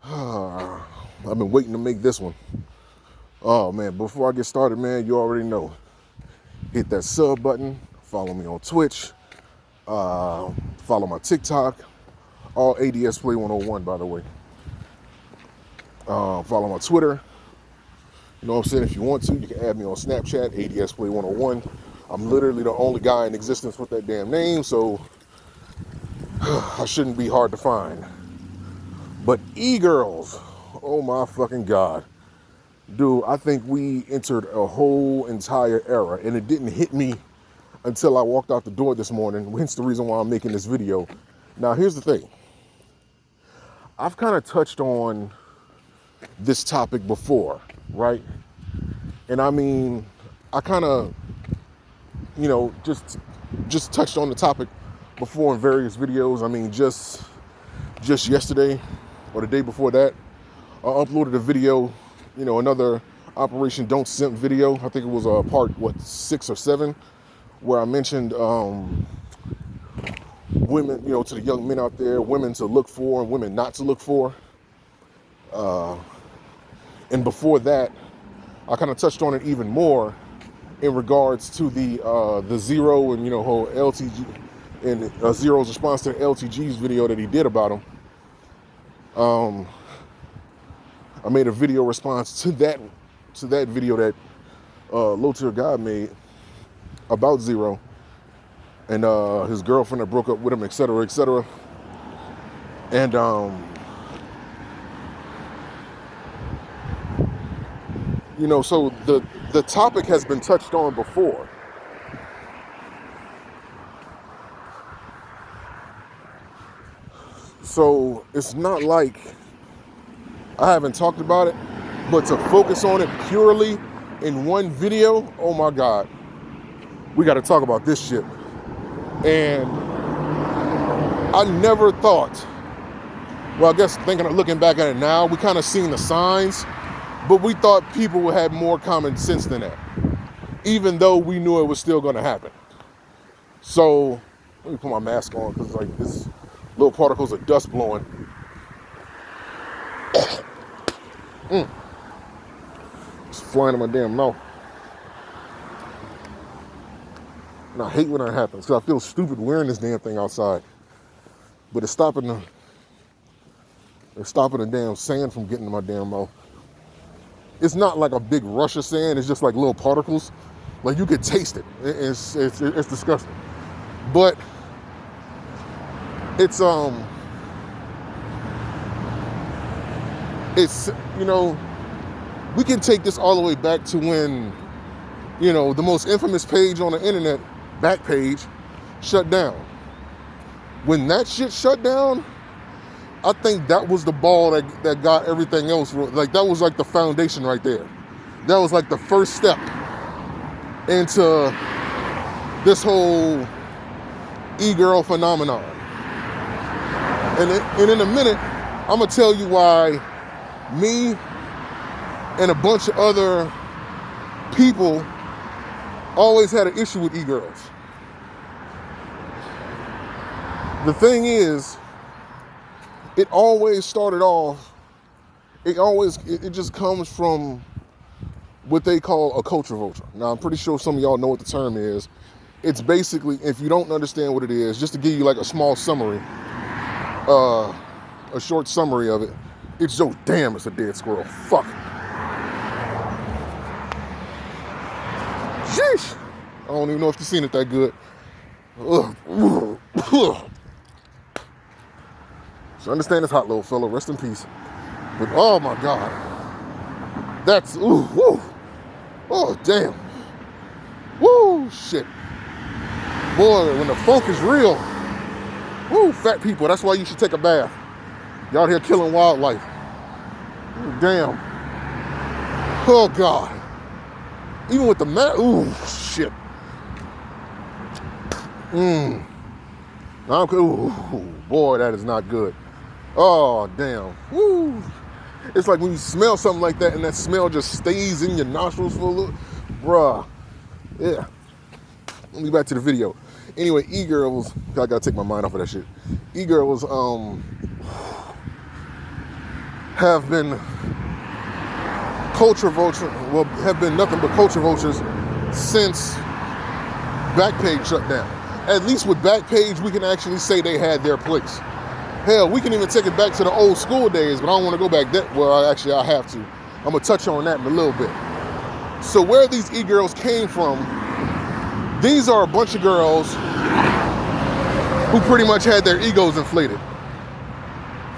I've been waiting to make this one. Oh man, before I get started, man, you already know. Hit that sub button, follow me on Twitch, follow my TikTok, all ADS Play 101, by the way. Follow my Twitter. You know what I'm saying? If you want to, you can add me on Snapchat, ADS Play 101. I'm literally the only guy in existence with that damn name, so I shouldn't be hard to find. But e-girls, oh my fucking God. Dude, I think we entered a whole entire era, and it didn't hit me until I walked out the door this morning, hence the reason why I'm making this video. Now, here's the thing. I've kind of touched on this topic before, right? And I mean, I kind of, you know, just touched on the topic before in various videos. I mean, just yesterday or the day before that, I uploaded a video, you know, another Operation Don't Simp video. I think it was part, 6 or 7, where I mentioned women, you know, to the young men out there, women to look for and women not to look for. And before that, I kind of touched on it even more in regards to the Zero and, you know, whole LTG and Zero's response to the LTG's video that he did about him. I made a video response to that video that VULTURE guy made about Zero and his girlfriend that broke up with him, etc., etc. And you know, so the topic has been touched on before. So it's not like I haven't talked about it, but to focus on it purely in one video, oh my God, we got to talk about this shit. And I never thought, well, I guess looking back at it now, we kind of seen the signs, but we thought people would have more common sense than that, even though we knew it was still going to happen. So let me put my mask on because like this little particles of dust blowing. It's flying in my damn mouth. And I hate when that happens because I feel stupid wearing this damn thing outside. But it's stopping the damn sand from getting in my damn mouth. It's not like a big rush of sand, it's just like little particles. Like you could taste it. It's disgusting. But it's you know, we can take this all the way back to when, you know, the most infamous page on the internet, Backpage, shut down. When that shit shut down, I think that was the ball that got everything else. Like that was like the foundation right there. That was like the first step into this whole e-girl phenomenon. And in a minute, I'm gonna tell you why me and a bunch of other people always had an issue with e-girls. The thing is, it always started off, it just comes from what they call a culture vulture. Now, I'm pretty sure some of y'all know what the term is. It's basically, if you don't understand what it is, just to give you like a small summary, a short summary of it, it's so damn, it's a dead squirrel. Fuck. Sheesh. I don't even know if you've seen it that good. So understand this hot little fella, rest in peace. But oh my God. That's, woo. Oh, damn. Woo, shit. Boy, when the funk is real, woo, fat people, that's why you should take a bath. Y'all out here killing wildlife. Ooh, damn. Oh, God. Even with the ooh, shit. Ooh, boy, that is not good. Oh, damn. Woo. It's like when you smell something like that and that smell just stays in your nostrils for a little, bruh. Yeah. Let me back to the video. Anyway, e-girls, I gotta take my mind off of that shit. E-girls, have been culture vulture, well, have been nothing but culture vultures since Backpage shut down. At least with Backpage, we can actually say they had their place. Hell, we can even take it back to the old school days, but I don't want to go back that. Well, actually, I have to. I'm gonna touch on that in a little bit. So where these e-girls came from, these are a bunch of girls who pretty much had their egos inflated,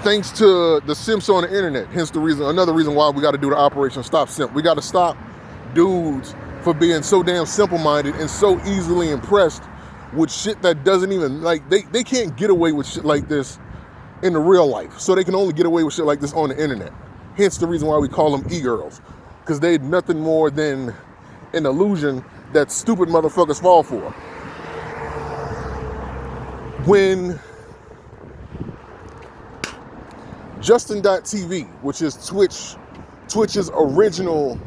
thanks to the simps on the internet. Hence the reason, another reason why we got to do the Operation Stop Simp. We got to stop dudes for being so damn simple-minded and so easily impressed with shit that doesn't even, like, they can't get away with shit like this in the real life. So they can only get away with shit like this on the internet. Hence the reason why we call them e-girls, because they're nothing more than an illusion that stupid motherfuckers fall for. When Justin.tv, which is Twitch's original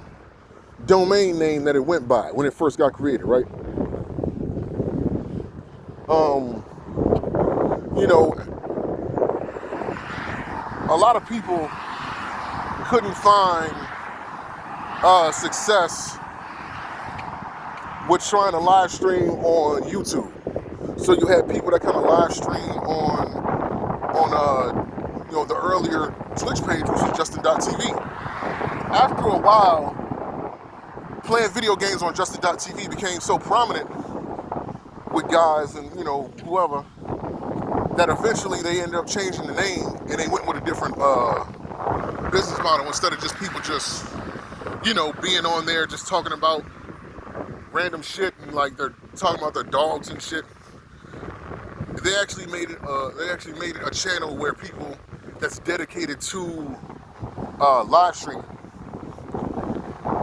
domain name that it went by when it first got created, right? You know, a lot of people couldn't find success with trying to live stream on YouTube. So you had people that kind of live stream on you know, the earlier Twitch page, which was Justin.tv. After a while, playing video games on Justin.tv became so prominent with guys and, you know, whoever, that eventually they ended up changing the name and they went with a different business model, instead of just people just, you know, being on there just talking about random shit and like they're talking about their dogs and shit. They actually made it a channel where people that's dedicated to live streaming.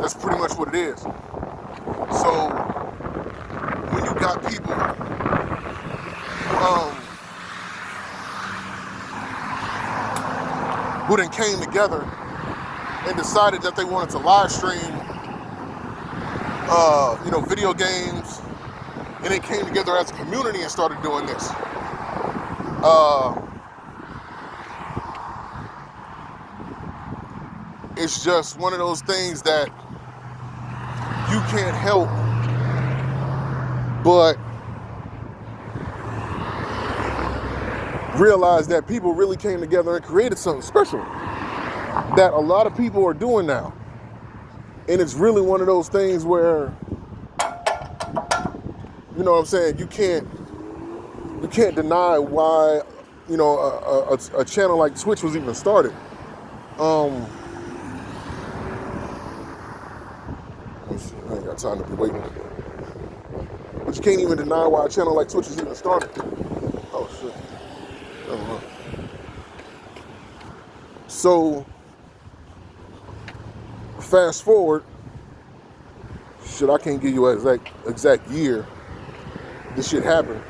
That's pretty much what it is. So when you got people who then came together and decided that they wanted to live stream you know, video games, and they came together as a community and started doing this. It's just one of those things that you can't help but realize that people really came together and created something special that a lot of people are doing now. And it's really one of those things where, you know what I'm saying, you can't deny why, you know, a channel like Twitch was even started. I ain't got time to be waiting. But you can't even deny why a channel like Twitch was even started. Oh shit. Never mind. So fast forward, shit, I can't give you an exact year this shit happened.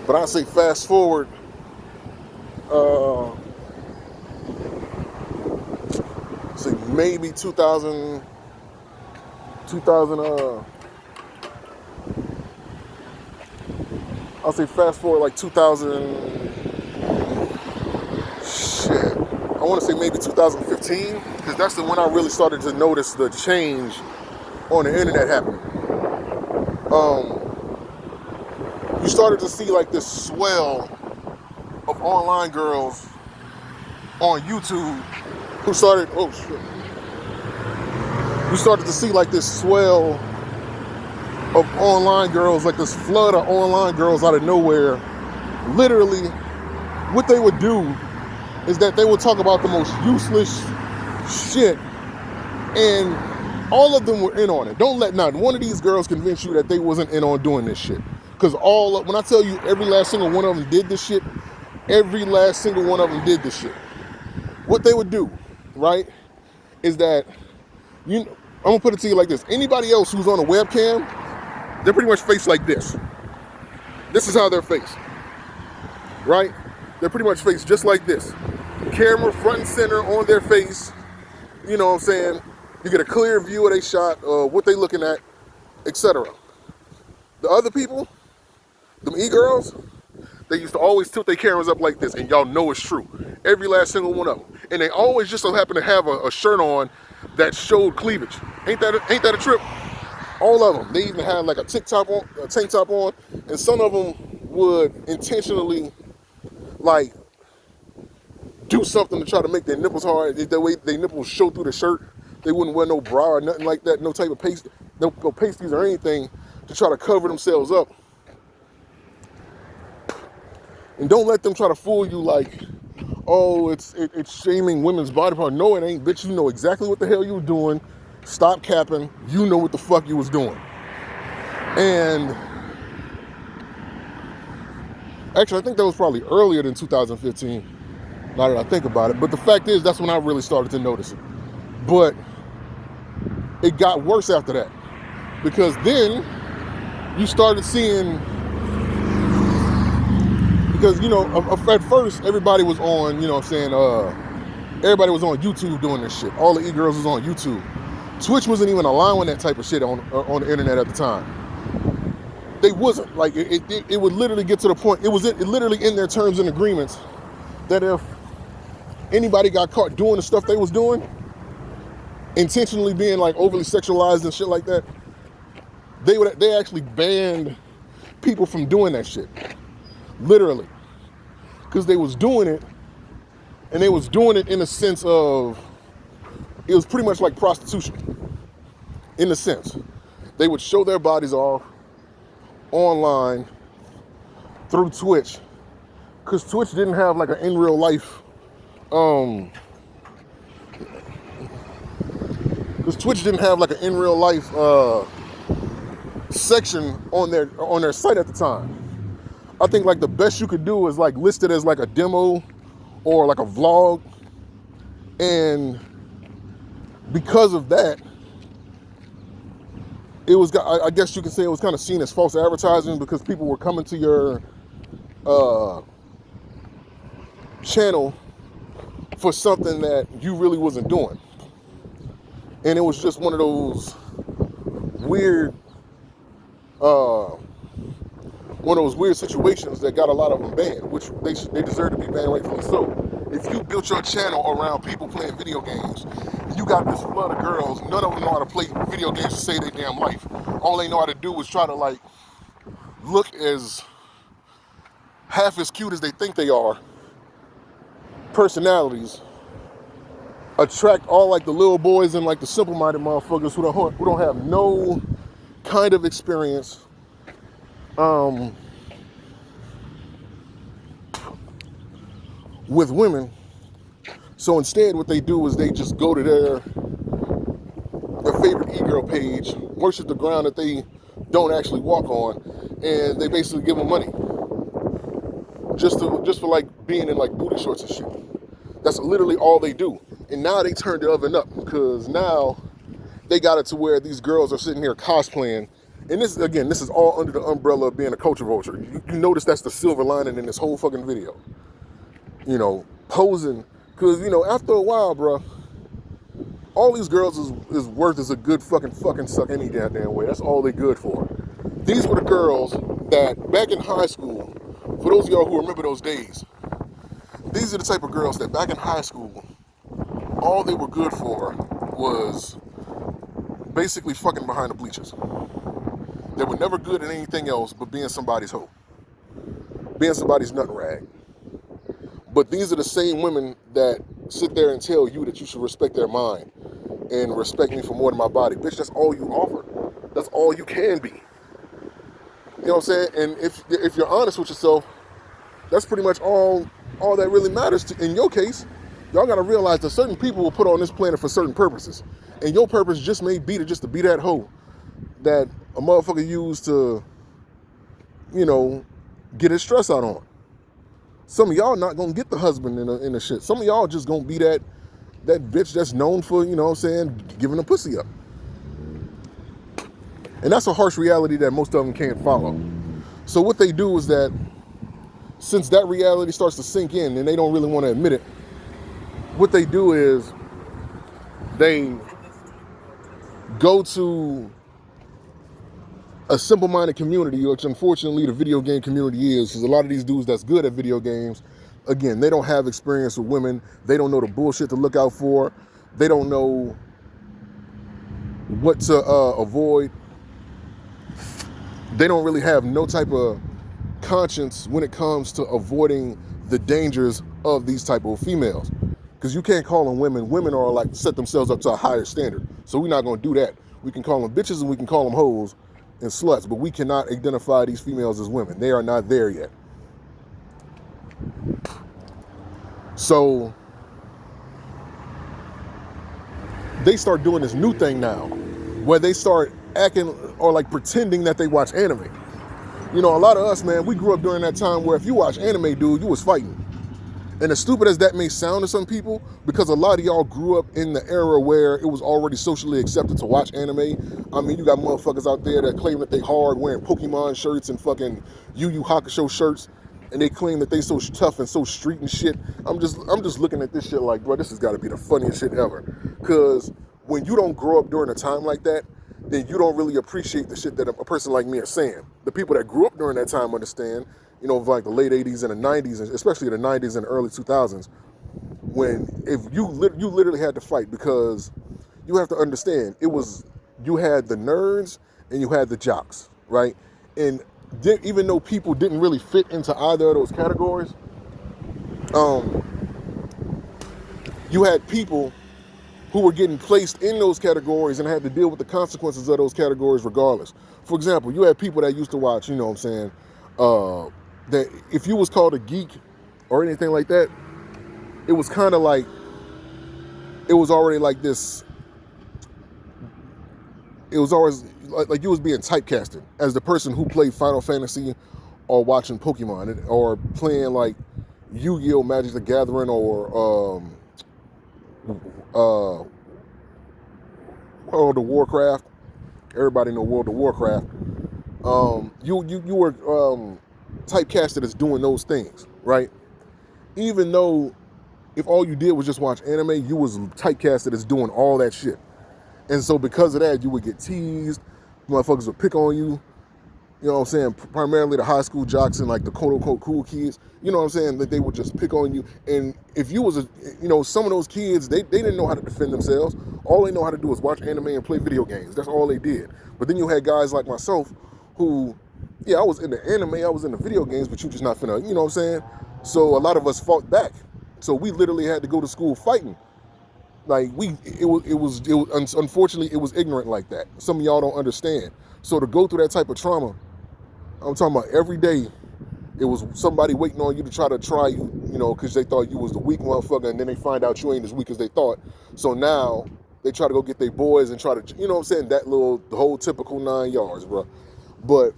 But I say fast forward, say maybe 2000, I'll say fast forward like 2000, shit, I want to say maybe 2015, because that's the when I really started to notice the change on the internet happening. You started to see like this swell of online girls on YouTube who started, oh shit. You started to see like this swell of online girls, like this flood of online girls out of nowhere. Literally, what they would do is that they would talk about the most useless shit, and all of them were in on it. Don't let not one of these girls convince you that they wasn't in on doing this shit. Because when I tell you every last single one of them did this shit, every last single one of them did this shit. What they would do, right, is that, I'm gonna put it to you like this. Anybody else who's on a webcam, they're pretty much faced like this. This is how they're faced, right? They're pretty much faced just like this. Camera front and center on their face, you know what I'm saying? You get a clear view of their shot, what they looking at, etc. The other people, them e-girls, They used to always tilt their cameras up like this, and y'all know it's true. Every last single one of them. And they always just so happen to have a shirt on that showed cleavage. Ain't that a trip? All of them. They even had like a tank top on, and some of them would intentionally like do something to try to make their nipples hard. That way their nipples show through the shirt. They wouldn't wear no bra or nothing like that, no type of paste, no pasties or anything to try to cover themselves up. And don't let them try to fool you like, oh, it's shaming women's body part. No, it ain't, bitch. You know exactly what the hell you were doing. Stop capping. You know what the fuck you was doing. And actually, I think that was probably earlier than 2015, now that I think about it. But the fact is, that's when I really started to notice it. But it got worse after that. Because then you started seeing, because, you know, at first, everybody was on, you know what I'm saying, everybody was on YouTube doing this shit. All the e-girls was on YouTube. Twitch wasn't even allowing that type of shit on the internet at the time. They wasn't. Like, it would literally get to the point, it literally in their terms and agreements that if anybody got caught doing the stuff they was doing, intentionally being like overly sexualized and shit like that, they actually banned people from doing that shit. Literally. Because they was doing it, and they was doing it in a sense of, it was pretty much like prostitution. In a sense. They would show their bodies off online through Twitch. Because Twitch didn't have like an in real life, section on their site at the time. I think like the best you could do is like list it as like a demo or like a vlog. And because of that, it was, I guess you could say it was kind of seen as false advertising, because people were coming to your channel for something that you really wasn't doing. And it was just one of those weird situations that got a lot of them banned, which they deserve to be banned, rightfully so. If you built your channel around people playing video games, you got this flood of girls, none of them know how to play video games to save their damn life. All they know how to do is try to like look as half as cute as they think they are, personalities, attract all like the little boys and like the simple-minded motherfuckers who don't have no kind of experience with women. So instead, what they do is they just go to their favorite e-girl page, worship the ground that they don't actually walk on, and they basically give them money just for like being in like booty shorts and shit. That's literally all they do. And now they turned the oven up, because now they got it to where these girls are sitting here cosplaying. And this is all under the umbrella of being a culture vulture. You notice that's the silver lining in this whole fucking video. You know, posing. Because, you know, after a while, bro, all these girls is worth is a good fucking suck any damn way. That's all they good for. These were the girls that back in high school, for those of y'all who remember those days, these are the type of girls that back in high school, all they were good for was basically fucking behind the bleachers. They were never good at anything else but being somebody's hoe, being somebody's nut rag. But these are the same women that sit there and tell you that you should respect their mind and respect me for more than my body. Bitch, that's all you offer. That's all you can be. You know what I'm saying? And if you're honest with yourself, that's pretty much all that really matters in your case. Y'all gotta realize that certain people were put on this planet for certain purposes. And your purpose just may be to be that hoe that a motherfucker used to, you know, get his stress out on. Some of y'all not gonna get the husband in the shit. Some of y'all just gonna be that bitch that's known for, you know what I'm saying, giving a pussy up. And that's a harsh reality that most of them can't follow. So what they do is that, since that reality starts to sink in and they don't really want to admit it, what they do is they go to a simple-minded community, which unfortunately the video game community is, because a lot of these dudes that's good at video games, again, they don't have experience with women. They don't know the bullshit to look out for. They don't know what to avoid. They don't really have no type of conscience when it comes to avoiding the dangers of these type of females. Because you can't call them women. Women are like set themselves up to a higher standard. So we're not going to do that. We can call them bitches and we can call them hoes and sluts, but we cannot identify these females as women. They are not there yet. So they start doing this new thing now where they start acting or like pretending that they watch anime. You know, a lot of us, man, we grew up during that time where if you watch anime, dude, you was fighting. And as stupid as that may sound to some people, because a lot of y'all grew up in the era where it was already socially accepted to watch anime. I mean, you got motherfuckers out there that claim that they hard wearing Pokemon shirts and fucking Yu Yu Hakusho shirts, and they claim that they so tough and so street and shit. I'm just looking at this shit like, bro, this has got to be the funniest shit ever. Because when you don't grow up during a time like that, then you don't really appreciate the shit that a person like me is saying. The people that grew up during that time understand. You know, like the late 80s and the 90s, especially the 90s and the early 2000s, when if you literally had to fight, because you have to understand, it was, you had the nerds and you had the jocks, right? And even though people didn't really fit into either of those categories, you had people who were getting placed in those categories and had to deal with the consequences of those categories regardless. For example, you had people that used to watch, you know what I'm saying, that if you was called a geek or anything like that, it was kind of like, it was already like this, it was always like you was being typecasted as the person who played Final Fantasy or watching Pokemon or playing like Yu-Gi-Oh! Magic the Gathering or World of Warcraft. Everybody know World of Warcraft. You were typecasted as doing those things, right? Even though if all you did was just watch anime, you was typecasted as doing all that shit. And so because of that, you would get teased, motherfuckers would pick on you, you know what I'm saying, primarily the high school jocks and like the quote-unquote cool kids, you know what I'm saying, that they would just pick on you. And if you was, some of those kids, they didn't know how to defend themselves. All they know how to do is watch anime and play video games. That's all they did. But then you had guys like myself who, yeah, I was in the anime, I was in the video games, but you just not finna, you know what I'm saying? So a lot of us fought back. So we literally had to go to school fighting. Like unfortunately, it was ignorant like that. Some of y'all don't understand. So to go through that type of trauma, I'm talking about every day, it was somebody waiting on you to try you, because they thought you was the weak motherfucker, and then they find out you ain't as weak as they thought. So now they try to go get their boys and try to, you know what I'm saying, the whole typical 9 yards, bro. But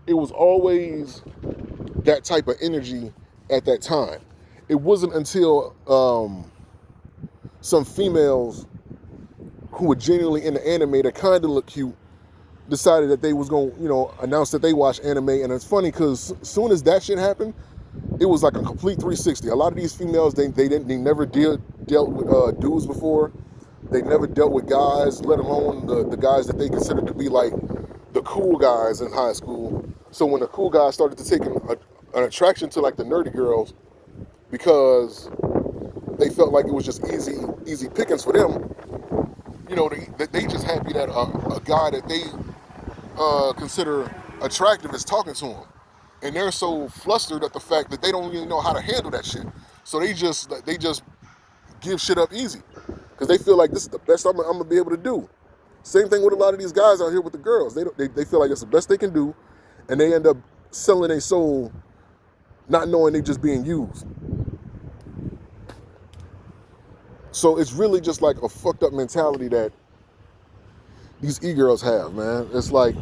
it was always that type of energy at that time. It wasn't until some females who were genuinely into anime that kind of looked cute decided that they was going to, announce that they watch anime. And it's funny because as soon as that shit happened, it was like a complete 360. A lot of these females, they never dealt with dudes before. They never dealt with guys, let alone the guys that they considered to be like the cool guys in high school. So when the cool guys started to take an attraction to like the nerdy girls, because they felt like it was just easy pickings for them, they just happy that a guy that they consider attractive is talking to them. And they're so flustered at the fact that they don't really know how to handle that shit. So they just give shit up easy. Because they feel like this is the best I'm going to be able to do. Same thing with a lot of these guys out here with the girls. They feel like it's the best they can do. And they end up selling their soul not knowing they just being used. So it's really just like a fucked up mentality that these e-girls have, man. It's like,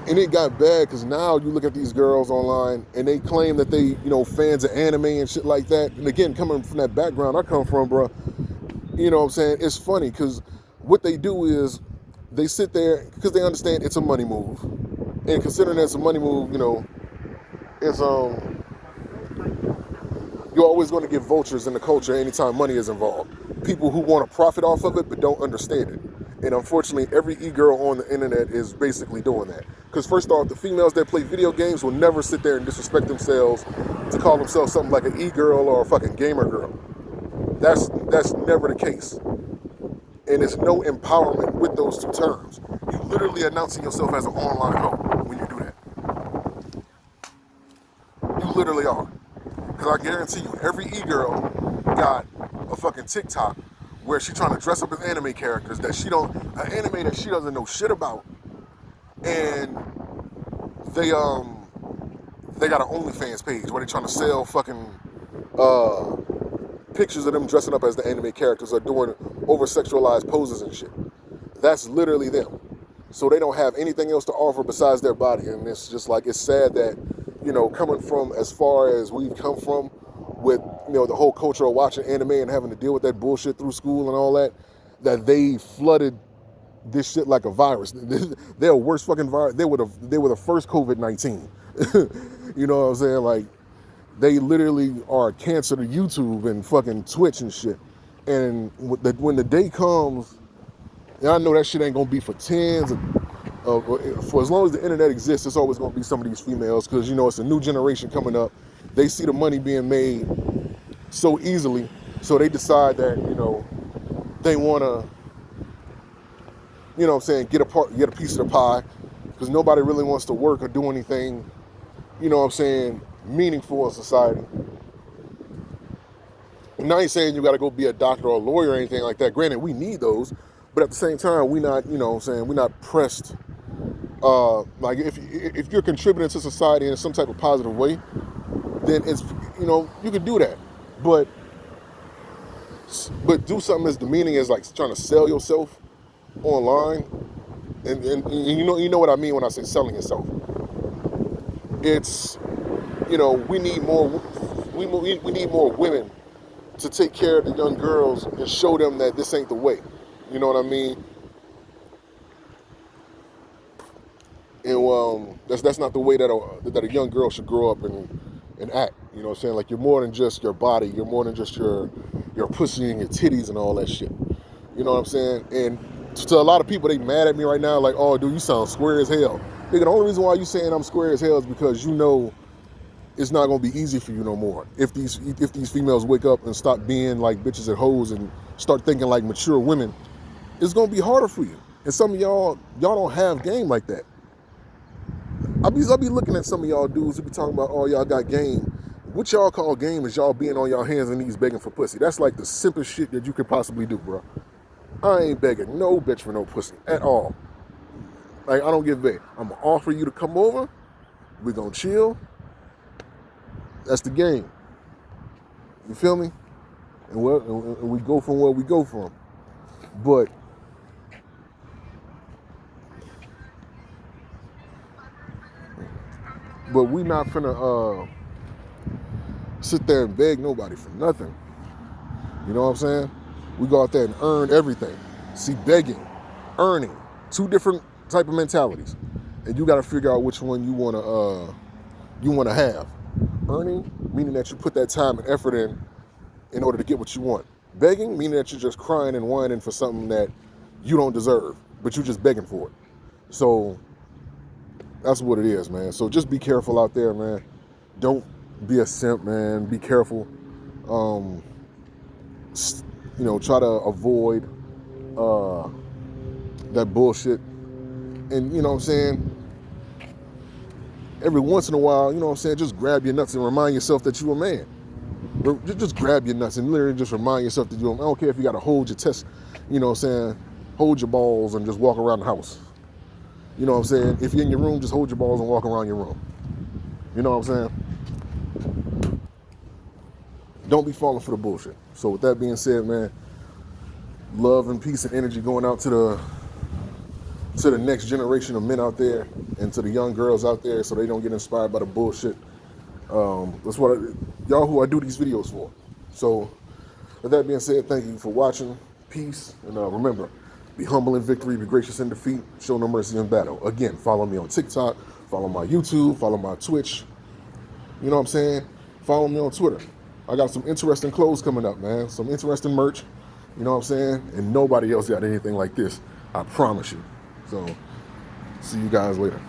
and it got bad because now you look at these girls online and they claim that they, fans of anime and shit like that. And again, coming from that background I come from, bro, you know what I'm saying? It's funny because what they do is they sit there because they understand it's a money move. And considering it's a money move, it's, you're always going to get vultures in the culture anytime money is involved. People who want to profit off of it but don't understand it. And unfortunately, every e-girl on the internet is basically doing that. Because first off, the females that play video games will never sit there and disrespect themselves to call themselves something like an e-girl or a fucking gamer girl. That's never the case. And it's no empowerment with those two terms. You literally announcing yourself as an online hoe when you do that. You literally are. Because I guarantee you, every e-girl got a fucking TikTok where she trying to dress up as anime characters that an anime that she doesn't know shit about, and they got an OnlyFans page where they trying to sell fucking pictures of them dressing up as the anime characters or doing over-sexualized poses and shit. That's literally them. So they don't have anything else to offer besides their body, and it's just like, it's sad that, coming from as far as we've come from with, the whole culture of watching anime and having to deal with that bullshit through school and all that, that they flooded this shit like a virus. They're a worse fucking virus. They were the first COVID-19. You know what I'm saying? Like, they literally are a cancer to YouTube and fucking Twitch and shit. And when the day comes, and I know that shit ain't gonna be for tens for as long as the internet exists, it's always gonna be some of these females, because it's a new generation coming up. They see the money being made so easily, so they decide that they wanna, get a piece of the pie, because nobody really wants to work or do anything, meaningful in society. And I ain't saying you got to go be a doctor or a lawyer or anything like that. Granted, we need those, but at the same time, we not, we're not pressed. Like if you're contributing to society in some type of positive way, then it's, you can do that. But do something as demeaning as like trying to sell yourself online, and you know what I mean when I say selling yourself. It's, we need more women to take care of the young girls and show them that this ain't the way. You know what I mean? And that's not the way that a young girl should grow up and act. You know what I'm saying? Like, you're more than just your body. You're more than just your pussy and your titties and all that shit. You know what I'm saying? And to a lot of people, they mad at me right now, like, oh, dude, you sound square as hell. Nigga, the only reason why you saying I'm square as hell is because it's not gonna be easy for you no more. If these females wake up and stop being like bitches and hoes and start thinking like mature women, it's gonna be harder for you. And some of y'all don't have game like that. I'll be looking at some of y'all dudes who be talking about, oh, y'all got game. What y'all call game is y'all being on y'all hands and knees begging for pussy. That's like the simplest shit that you could possibly do, bro. I ain't begging no bitch for no pussy at all. Like, I don't give a. I'm gonna offer you to come over. We gonna chill. That's the game. You feel me? And we go from where we go from. But we not finna sit there and beg nobody for nothing. You know what I'm saying? We go out there and earn everything. See, begging, earning, two different type of mentalities, and you got to figure out which one you wanna have. Earning, meaning that you put that time and effort in order to get what you want. Begging, meaning that you're just crying and whining for something that you don't deserve, but you're just begging for it. So that's what it is, man. So just be careful out there, man. Don't be a simp, man. Be careful. Try to avoid that bullshit. And you know what I'm saying? Every once in a while, you know what I'm saying, just grab your nuts and remind yourself that you're a man. Just grab your nuts and literally just remind yourself that you're a man. I don't care if you got to hold your test, you know what I'm saying, hold your balls and just walk around the house. You know what I'm saying? If you're in your room, just hold your balls and walk around your room. You know what I'm saying? Don't be falling for the bullshit. So with that being said, man, love and peace and energy going out to the next generation of men out there and to the young girls out there, so they don't get inspired by the bullshit. That's what y'all who I do these videos for. So with that being said, thank you for watching. Peace. And remember, be humble in victory, be gracious in defeat, show no mercy in battle. Again, follow me on TikTok, follow my YouTube, follow my Twitch. You know what I'm saying? Follow me on Twitter. I got some interesting clothes coming up, man. Some interesting merch. You know what I'm saying? And nobody else got anything like this. I promise you. So, see you guys later.